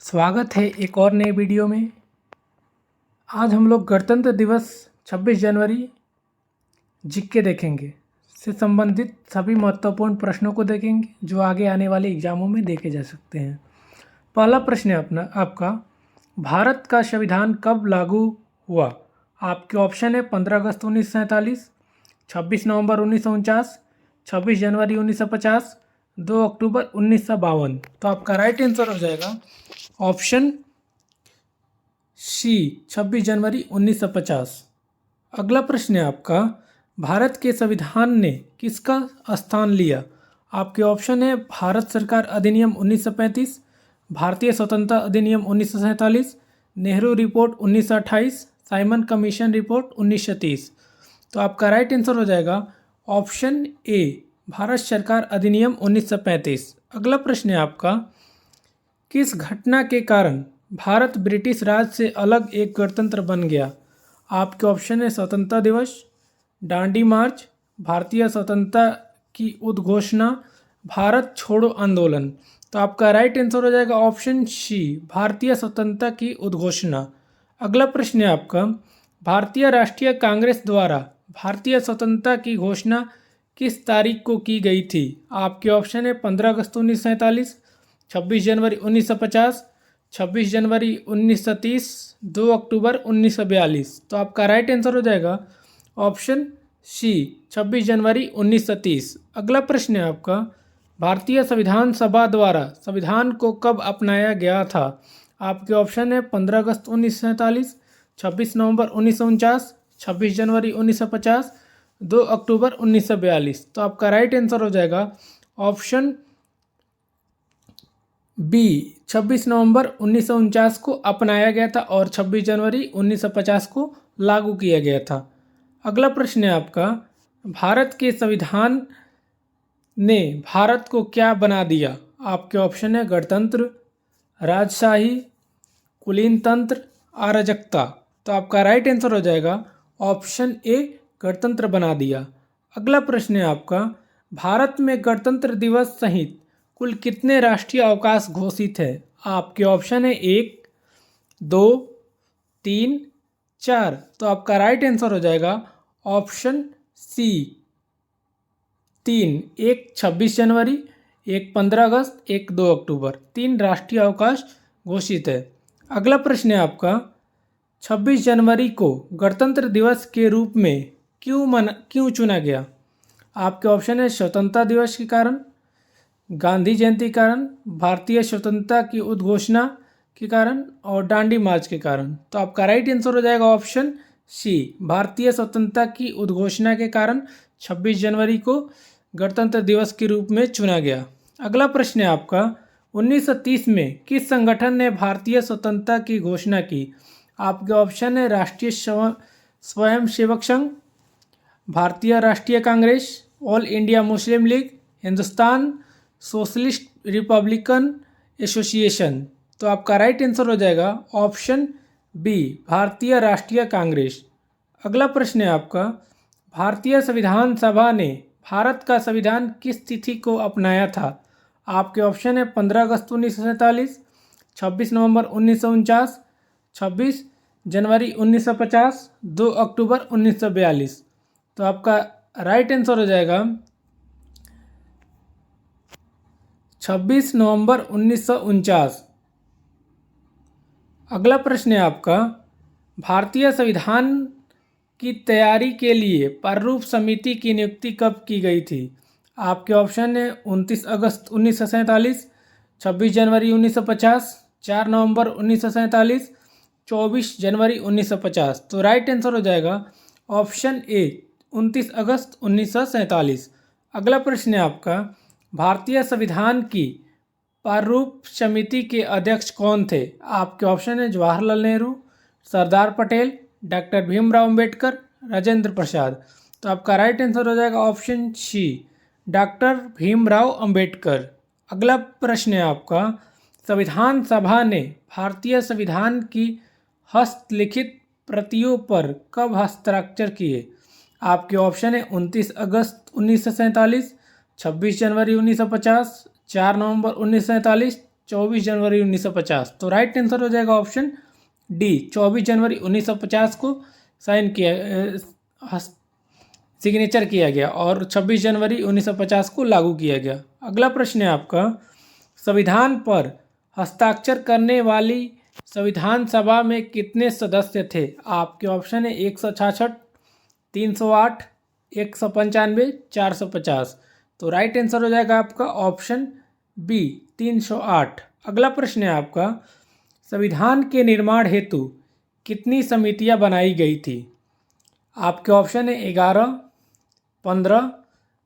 स्वागत है एक और नए वीडियो में। आज हम लोग गणतंत्र दिवस 26 जनवरी जीके देखेंगे से संबंधित सभी महत्वपूर्ण प्रश्नों को देखेंगे जो आगे आने वाले एग्जामों में देखे जा सकते हैं। पहला प्रश्न है आपका, भारत का संविधान कब लागू हुआ? आपके ऑप्शन है 15 अगस्त 1947, 26 नवंबर 1949, 26 जनवरी 1950, 2 अक्टूबर 1952। तो आपका राइट आंसर हो जाएगा ऑप्शन सी 26 जनवरी 1950। अगला प्रश्न है आपका, भारत के संविधान ने किसका स्थान लिया? आपके ऑप्शन है भारत सरकार अधिनियम 1935, भारतीय स्वतंत्रता अधिनियम 1947, Nehru report 1928, Simon commission report 1930। तो आपका राइट आंसर हो जाएगा ऑप्शन ए भारत सरकार अधिनियम 1935। अगला प्रश्न है आपका, किस घटना के कारण भारत ब्रिटिश राज से अलग एक गणतंत्र बन गया? आपके ऑप्शन है स्वतंत्रता दिवस, दांडी मार्च, भारतीय स्वतंत्रता की उद्घोषणा, भारत छोड़ो आंदोलन। तो आपका राइट आंसर हो जाएगा ऑप्शन सी भारतीय स्वतंत्रता की उद्घोषणा। अगला प्रश्न है आपका, भारतीय राष्ट्रीय कांग्रेस द्वारा भारतीय स्वतंत्रता की घोषणा किस तारीख को की गई थी? आपके ऑप्शन है 15 अगस्त 1947, 26 जनवरी 1950, 26 जनवरी 1930, 2 अक्टूबर 1942। तो आपका राइट आंसर हो जाएगा ऑप्शन सी 26 जनवरी 1930। अगला प्रश्न है आपका, भारतीय संविधान सभा द्वारा संविधान को कब अपनाया गया था? आपके ऑप्शन है 15 अगस्त 1947, 26 नवंबर 1949, 26 जनवरी 1950, 2 अक्टूबर 1942। तो आपका राइट आंसर हो जाएगा ऑप्शन बी 26 नवंबर 1949 को अपनाया गया था और 26 जनवरी 1950 को लागू किया गया था। अगला प्रश्न है आपका, भारत के संविधान ने भारत को क्या बना दिया? आपके ऑप्शन है गणतंत्र, राजशाही, कुलीन तंत्र, अराजकता। तो आपका राइट आंसर हो जाएगा ऑप्शन ए गणतंत्र बना दिया। अगला प्रश्न है आपका, भारत में गणतंत्र दिवस सहित कुल कितने राष्ट्रीय अवकाश घोषित है? आपके ऑप्शन है 1, 2, 3, 4। तो आपका राइट आंसर हो जाएगा ऑप्शन सी 3, एक 26 जनवरी, एक 15 अगस्त, एक 2 अक्टूबर। 3 राष्ट्रीय अवकाश घोषित है। अगला प्रश्न है आपका, 26 जनवरी को गणतंत्र दिवस के रूप में क्यों चुना गया? आपके ऑप्शन है स्वतंत्रता दिवस के कारण, गांधी जयंती के कारण, भारतीय स्वतंत्रता की उद्घोषणा के कारण और दांडी मार्च के कारण। तो आपका राइट आंसर हो जाएगा ऑप्शन सी भारतीय स्वतंत्रता की उद्घोषणा के कारण 26 जनवरी को गणतंत्र दिवस के रूप में चुना गया। अगला प्रश्न है आपका, 1930 में किस संगठन ने भारतीय स्वतंत्रता की घोषणा की? आपके ऑप्शन है राष्ट्रीय स्वयंसेवक संघ, भारतीय राष्ट्रीय Congress, all India Muslim league, Hindustan socialist Republican association. तो आपका राइट आंसर हो जाएगा ऑप्शन बी भारतीय राष्ट्रीय कांग्रेस। अगला प्रश्न है आपका, भारतीय संविधान सभा ने भारत का संविधान किस तिथि को अपनाया था? आपके ऑप्शन है 15 अगस्त 1947, 26 नवंबर 1949, 26 जनवरी 1950, 2 अक्टूबर 1942। तो आपका राइट आंसर हो जाएगा 26 नवंबर 1949। अगला प्रश्न है आपका, भारतीय संविधान की तैयारी के लिए प्रारूप समिति की नियुक्ति कब की गई थी? आपके ऑप्शन है 29 अगस्त 1947, 26 जनवरी 1950, 4 नवंबर 1947, 24 जनवरी 1950। तो राइट आंसर हो जाएगा ऑप्शन ए 29 अगस्त 1947। अगला प्रश्न है आपका, भारतीय संविधान की प्रारूप समिति के अध्यक्ष कौन थे? आपके ऑप्शन है जवाहरलाल नेहरू, सरदार पटेल, डॉक्टर भीमराव अंबेडकर, राजेंद्र प्रसाद। तो आपका राइट आंसर हो जाएगा option C doctor Bhimrao Ambedkar. अगला प्रश्न है आपका, संविधान सभा ने भारतीय संविधान की हस्तलिखित प्रतियों पर कब हस्ताक्षर किए? आपके ऑप्शन है 29 अगस्त 1947, 26 जनवरी 1950, 4 नवंबर 1947, 24 जनवरी 1950। तो राइट आंसर हो जाएगा ऑप्शन डी, 24 जनवरी 1950 को साइन किया, सिग्नेचर किया गया और 26 जनवरी 1950 को लागू किया गया। अगला प्रश्न है आपका, संविधान पर हस्ताक्षर करने वाली संविधान सभा में कितने सदस्य थे? आपके ऑप्शन है 166, 308, 195, 450। तो राइट आंसर हो जाएगा आपका ऑप्शन बी, 308। अगला प्रश्न है आपका, संविधान के निर्माण हेतु कितनी समितियां बनाई गई थी? आपके ऑप्शन है 11, 15,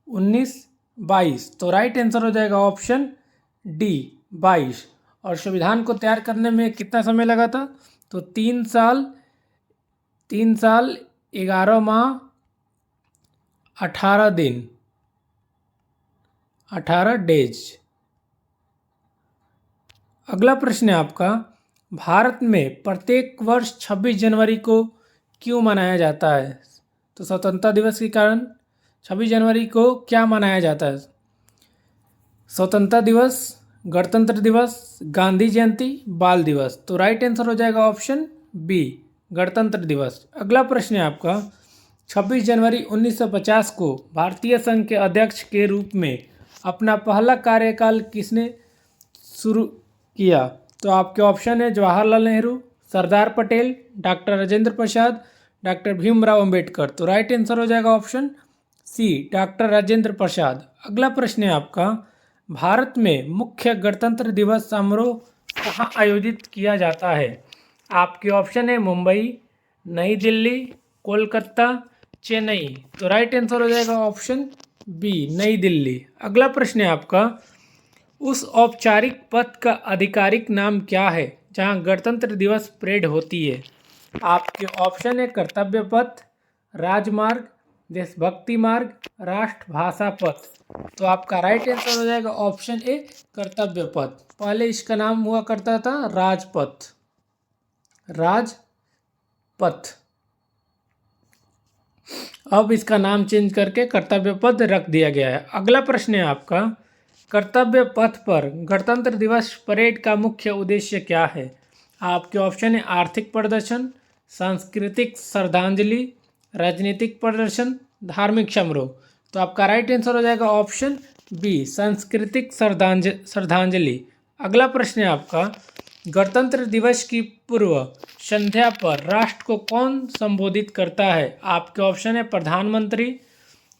19, 22। तो राइट आंसर हो जाएगा ऑप्शन डी, 22। और संविधान को तैयार करने में कितना समय लगा था? तो 3 साल 11 माह 18 दिन, 18 डेज। अगला प्रश्न है आपका, भारत में प्रत्येक वर्ष 26 जनवरी को क्यों मनाया जाता है? तो स्वतंत्रता दिवस के कारण 26 जनवरी को क्या मनाया जाता है? स्वतंत्रता दिवस, गणतंत्र दिवस, गांधी जयंती, बाल दिवस। तो राइट आंसर हो जाएगा ऑप्शन बी, गणतंत्र दिवस। अगला प्रश्न है आपका, 26 जनवरी 1950 को भारतीय संघ के अध्यक्ष के रूप में अपना पहला कार्यकाल किसने शुरू किया? तो आपके ऑप्शन है जवाहरलाल नेहरू, सरदार पटेल, डॉक्टर राजेंद्र प्रसाद, डॉक्टर भीमराव अंबेडकर। तो राइट आंसर हो जाएगा option C, doctor Rajendra Prasad. अगला प्रश्न है आपका, भारत में मुख्य गणतंत्र दिवस समारोह कहाँ आयोजित किया जाता है? आपके ऑप्शन है मुंबई, नई दिल्ली, कोलकाता, चेन्नई। तो राइट आंसर हो जाएगा ऑप्शन बी, नई दिल्ली। अगला प्रश्न है आपका, उस औपचारिक पथ का आधिकारिक नाम क्या है जहां गणतंत्र दिवस परेड होती है? आपके ऑप्शन है कर्तव्य पथ, राजमार्ग, देशभक्ति मार्ग, राष्ट्रभाषा पथ। तो आपका राइट आंसर हो जाएगा ऑप्शन ए, कर्तव्य पथ। पहले इसका नाम हुआ करता था राजपथ, राजपथ। अब इसका नाम चेंज करके कर्तव्य पथ रख दिया गया है। अगला प्रश्न है आपका, कर्तव्य पथ पर गणतंत्र दिवस परेड का मुख्य उद्देश्य क्या है? आपके ऑप्शन है आर्थिक प्रदर्शन, सांस्कृतिक श्रद्धांजलि, राजनीतिक प्रदर्शन, धार्मिक समारोह। तो आपका राइट आंसर हो जाएगा ऑप्शन बी, सांस्कृतिक श्रद्धांजलि। अगला प्रश्न है आपका, गणतंत्र दिवस की पूर्व संध्या पर राष्ट्र को कौन संबोधित करता है? आपके ऑप्शन है प्रधानमंत्री,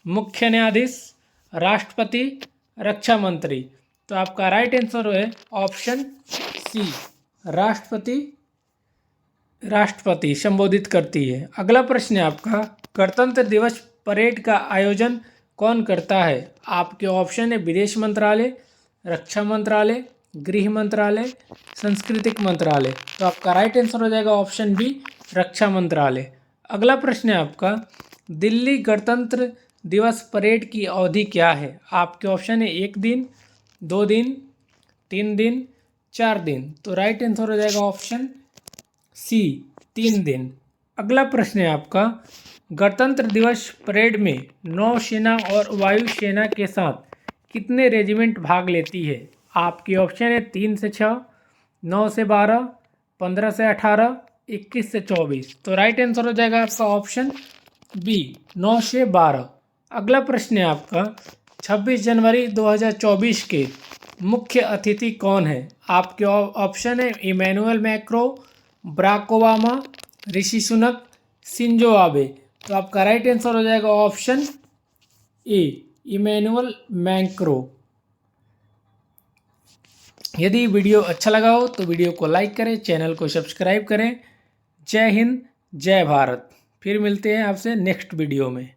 मुख्य न्यायाधीश, राष्ट्रपति, रक्षा मंत्री। तो आपका राइट आंसर है ऑप्शन सी, राष्ट्रपति संबोधित करती है। अगला प्रश्न है आपका, गणतंत्र दिवस परेड का आयोजन कौन करता है? आपके ऑप्शन है विदेश मंत्रालय, रक्षा मंत्रालय, गृह मंत्रालय, सांस्कृतिक मंत्रालय। तो आपका राइट आंसर हो जाएगा ऑप्शन बी, रक्षा मंत्रालय। अगला प्रश्न है आपका, दिल्ली गणतंत्र दिवस परेड की अवधि क्या है? आपके ऑप्शन है 1 दिन, 2 दिन, 3 दिन, 4 दिन। तो राइट आंसर हो जाएगा ऑप्शन सी, 3 दिन। अगला प्रश्न है आपका, गणतंत्र दिवस परेड में नौसेना और वायुसेना के साथ कितने रेजिमेंट भाग लेती है? आपके ऑप्शन है 3 से 6, 9 से 12, 15 से 18, 21 से 24। तो राइट आंसर हो जाएगा आपका ऑप्शन बी, 9 से 12। अगला प्रश्न है आपका, 26 जनवरी 2024 के मुख्य अतिथि कौन है? आपके ऑप्शन है Emmanuel Macron, Barack Obama, Rishi Sunak, Shinzo Abe. तो आपका राइट आंसर हो जाएगा ऑप्शन ए, इमैनुअल मैक्रो। यदि वीडियो अच्छा लगा हो तो वीडियो को लाइक करें, चैनल को सब्सक्राइब करें। जय हिंद, जय भारत। फिर मिलते हैं आपसे नेक्स्ट वीडियो में।